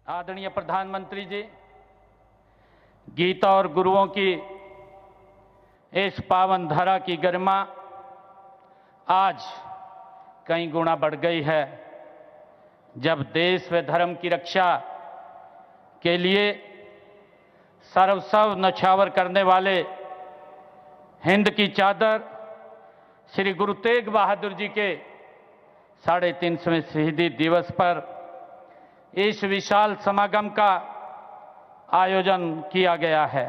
आदरणीय प्रधानमंत्री जी, गीता और गुरुओं की इस पावन धरा की गरिमा आज कई गुना बढ़ गई है, जब देश व धर्म की रक्षा के लिए सर्वस्व न्यौछावर करने वाले हिंद की चादर श्री गुरु तेग बहादुर जी के 350वें शहीदी दिवस पर इस विशाल समागम का आयोजन किया गया है।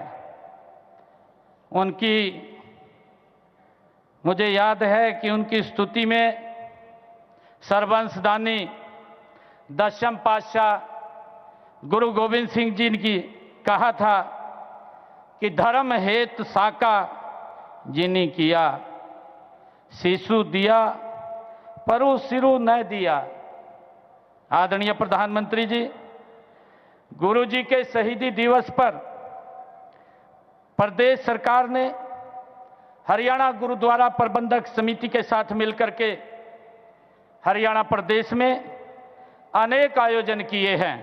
मुझे याद है कि उनकी स्तुति में सर्वंशदानी दशम पातशाह गुरु गोविंद सिंह जी ने कहा था कि धर्म हेत साका जिनी किया, शिशु दिया परु सिरु न दिया। आदरणीय प्रधानमंत्री जी, गुरु जी के शहीदी दिवस पर प्रदेश सरकार ने हरियाणा गुरुद्वारा प्रबंधक समिति के साथ मिलकर के हरियाणा प्रदेश में अनेक आयोजन किए हैं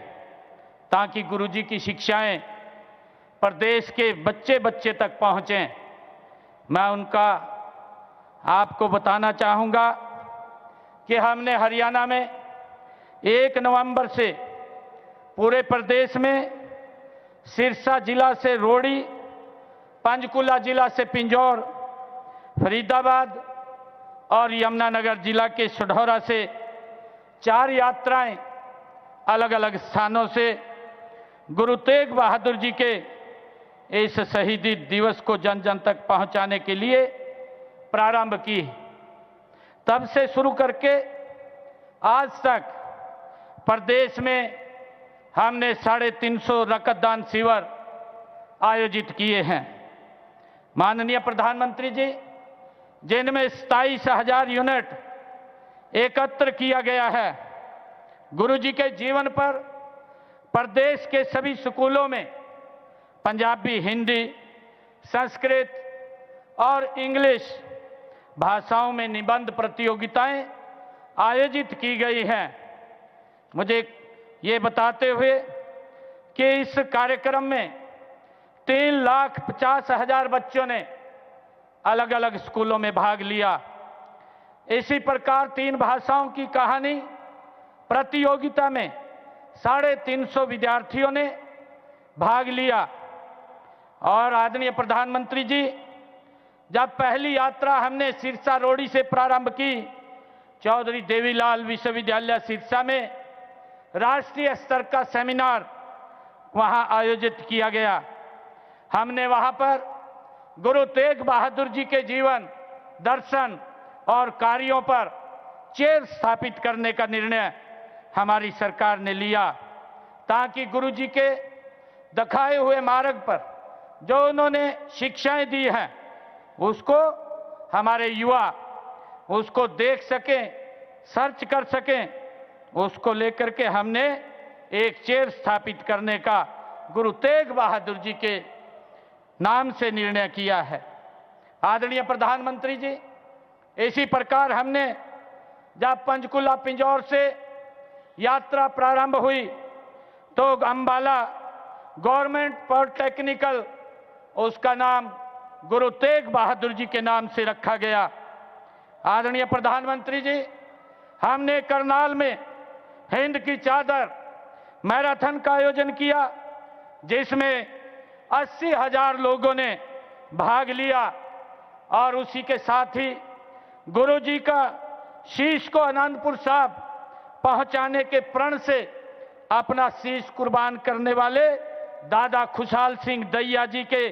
ताकि गुरु जी की शिक्षाएं प्रदेश के बच्चे बच्चे तक पहुंचें। मैं उनका आपको बताना चाहूंगा कि हमने हरियाणा में 1 नवंबर से पूरे प्रदेश में सिरसा जिला से रोड़ी, पंचकुला जिला से पिंजौर, फरीदाबाद और यमुनानगर जिला के सढौरा से 4 यात्राएं अलग अलग स्थानों से गुरु तेग बहादुर जी के इस शहीदी दिवस को जन जन तक पहुंचाने के लिए प्रारंभ की। तब से शुरू करके आज तक प्रदेश में हमने 350 रक्तदान शिविर आयोजित किए हैं। माननीय प्रधानमंत्री जी, जिनमें 27,000 यूनिट एकत्र किया गया है। गुरु जी के जीवन पर प्रदेश के सभी स्कूलों में पंजाबी, हिंदी, संस्कृत और इंग्लिश भाषाओं में निबंध प्रतियोगिताएं आयोजित की गई हैं। मुझे ये बताते हुए कि इस कार्यक्रम में 3,50,000 बच्चों ने अलग अलग स्कूलों में भाग लिया। इसी प्रकार 3 भाषाओं की कहानी प्रतियोगिता में 350 विद्यार्थियों ने भाग लिया। और आदरणीय प्रधानमंत्री जी, जब पहली यात्रा हमने सिरसा रोड़ी से प्रारंभ की, चौधरी देवीलाल विश्वविद्यालय सिरसा में राष्ट्रीय स्तर का सेमिनार वहां आयोजित किया गया। हमने वहां पर गुरु तेग बहादुर जी के जीवन, दर्शन और कार्यों पर चेयर स्थापित करने का निर्णय हमारी सरकार ने लिया, ताकि गुरु जी के दिखाए हुए मार्ग पर जो उन्होंने शिक्षाएं दी हैं उसको हमारे युवा उसको देख सकें, सर्च कर सकें। उसको लेकर के हमने एक चेयर स्थापित करने का गुरु तेग बहादुर जी के नाम से निर्णय किया है। आदरणीय प्रधानमंत्री जी, इसी प्रकार हमने जब पंचकुला पिंजौर से यात्रा प्रारंभ हुई तो अंबाला गवर्नमेंट पॉलिटेक्निकल, उसका नाम गुरु तेग बहादुर जी के नाम से रखा गया। आदरणीय प्रधानमंत्री जी, हमने करनाल में हिंद की चादर मैराथन का आयोजन किया, जिसमें 80,000 लोगों ने भाग लिया। और उसी के साथ ही गुरु जी का शीश को आनंदपुर साहब पहुंचाने के प्रण से अपना शीश कुर्बान करने वाले दादा खुशहाल सिंह दहिया जी के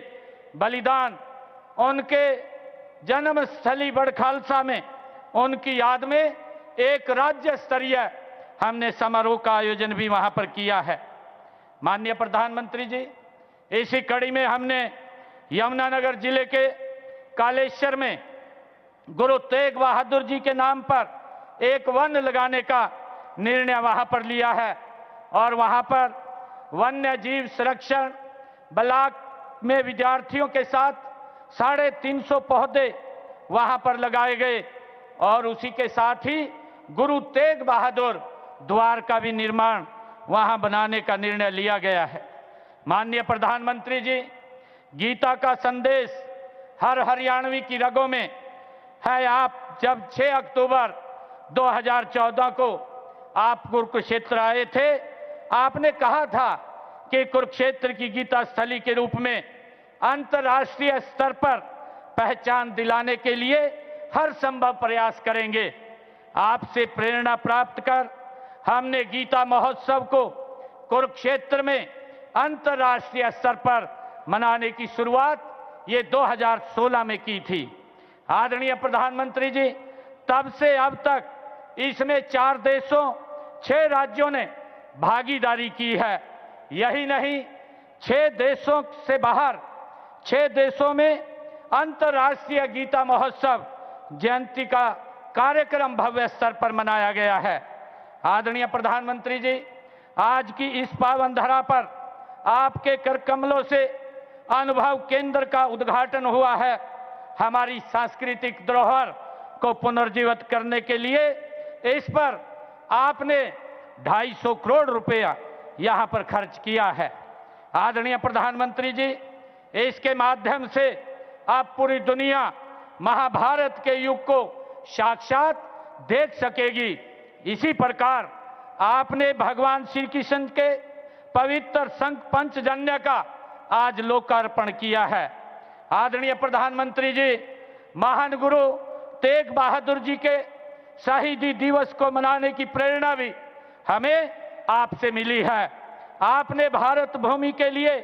बलिदान, उनके जन्मस्थली बड़खालसा में उनकी याद में एक राज्य स्तरीय हमने समारोह का आयोजन भी वहां पर किया है। माननीय प्रधानमंत्री जी, इसी कड़ी में हमने यमुनानगर जिले के कालेश्वर में गुरु तेग बहादुर जी के नाम पर एक वन लगाने का निर्णय वहां पर लिया है। और वहां पर वन्य जीव संरक्षण ब्लॉक में विद्यार्थियों के साथ 350 पौधे वहां पर लगाए गए। और उसी के साथ ही गुरु तेग बहादुर द्वार का भी निर्माण वहां बनाने का निर्णय लिया गया है। माननीय प्रधानमंत्री जी, गीता का संदेश हर हरियाणवी की रगों में है। आप जब 6 अक्टूबर 2014 को आप कुरुक्षेत्र आए थे, आपने कहा था कि कुरुक्षेत्र की गीता स्थली के रूप में अंतर्राष्ट्रीय स्तर पर पहचान दिलाने के लिए हर संभव प्रयास करेंगे। आपसे प्रेरणा प्राप्त कर हमने गीता महोत्सव को कुरुक्षेत्र में अंतर्राष्ट्रीय स्तर पर मनाने की शुरुआत ये 2016 में की थी। आदरणीय प्रधानमंत्री जी, तब से अब तक इसमें 4 देशों 6 राज्यों ने भागीदारी की है। यही नहीं, 6 देशों से बाहर 6 देशों में अंतर्राष्ट्रीय गीता महोत्सव जयंती का कार्यक्रम भव्य स्तर पर मनाया गया है। आदरणीय प्रधानमंत्री जी, आज की इस पावन धरा पर आपके कर कमलों से अनुभव केंद्र का उद्घाटन हुआ है। हमारी सांस्कृतिक धरोहर को पुनर्जीवित करने के लिए इस पर आपने 250 करोड़ रुपया यहां पर खर्च किया है। आदरणीय प्रधानमंत्री जी, इसके माध्यम से अब पूरी दुनिया महाभारत के युग को साक्षात देख सकेगी। इसी प्रकार आपने भगवान श्री कृष्ण के पवित्र संघ पंचजन्य का आज लोकार्पण किया है। आदरणीय प्रधानमंत्री जी, महान गुरु तेग बहादुर जी के शहीदी दिवस को मनाने की प्रेरणा भी हमें आपसे मिली है। आपने भारत भूमि के लिए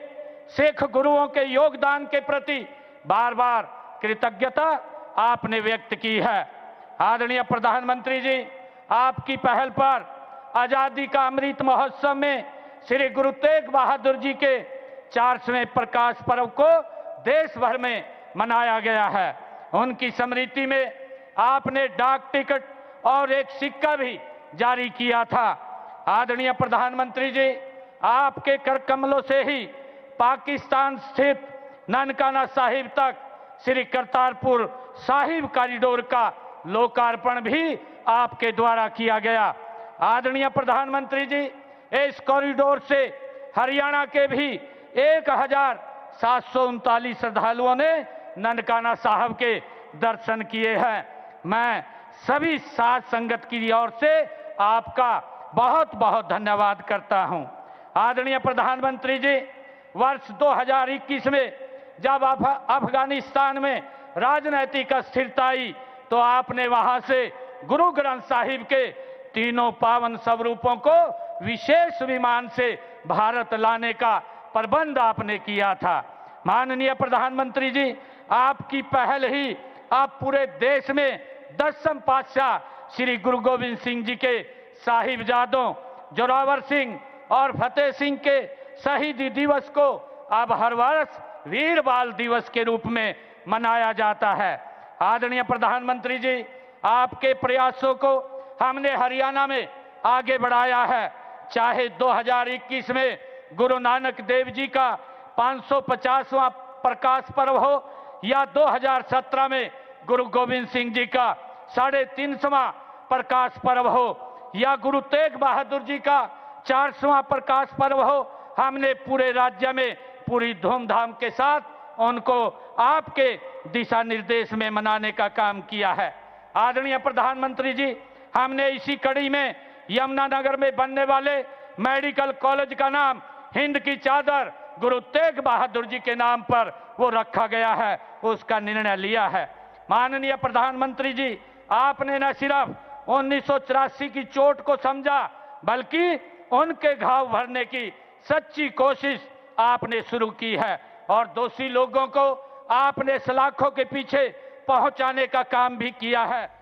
सिख गुरुओं के योगदान के प्रति बार बार कृतज्ञता आपने व्यक्त की है। आदरणीय प्रधानमंत्री जी, आपकी पहल पर आजादी का अमृत महोत्सव में श्री गुरु तेग बहादुर जी के 400वें प्रकाश पर्व को देश भर में मनाया गया है। उनकी स्मृति में आपने डाक टिकट और एक सिक्का भी जारी किया था। आदरणीय प्रधानमंत्री जी, आपके कर कमलों से ही पाकिस्तान स्थित ननकाना साहिब तक श्री करतारपुर साहिब कॉरिडोर का लोकार्पण भी आपके द्वारा किया गया। आदरणीय प्रधानमंत्री जी, इस कॉरिडोर से हरियाणा के भी 1739 श्रद्धालुओं ने ननकाना साहब के दर्शन किए हैं। मैं सभी साध संगत की ओर से आपका बहुत बहुत धन्यवाद करता हूं। आदरणीय प्रधानमंत्री जी, वर्ष 2021 में जब अफगानिस्तान में राजनीतिक अस्थिरता आई तो आपने वहां से गुरु ग्रंथ साहिब के तीनों पावन स्वरूपों को विशेष विमान से भारत लाने का प्रबंध आपने किया था। माननीय प्रधानमंत्री जी, आपकी पहल ही अब पूरे देश में 10वें पातशाह श्री गुरु गोविंद सिंह जी के साहिबजादों जोरावर सिंह और फतेह सिंह के शहीदी दिवस को अब हर वर्ष वीर बाल दिवस के रूप में मनाया जाता है। आदरणीय प्रधानमंत्री जी, आपके प्रयासों को हमने हरियाणा में आगे बढ़ाया है। चाहे 2021 में गुरु नानक देव जी का 550वां प्रकाश पर्व हो या 2017 में गुरु गोविंद सिंह जी का 350वां प्रकाश पर्व हो या गुरु तेग बहादुर जी का 400वां प्रकाश पर्व हो, हमने पूरे राज्य में पूरी धूमधाम के साथ उनको आपके दिशा निर्देश में मनाने का काम किया है। आदरणीय प्रधानमंत्री जी, हमने इसी कड़ी में यमुनानगर में बनने वाले मेडिकल कॉलेज का नाम हिंद की चादर गुरु तेग बहादुर जी के नाम पर वो रखा गया है, उसका निर्णय लिया है। माननीय प्रधानमंत्री जी, आपने न सिर्फ 1984 की चोट को समझा बल्कि उनके घाव भरने की सच्ची कोशिश आपने शुरू की है और दोषी लोगों को आपने सलाखों के पीछे पहुंचाने का काम भी किया है।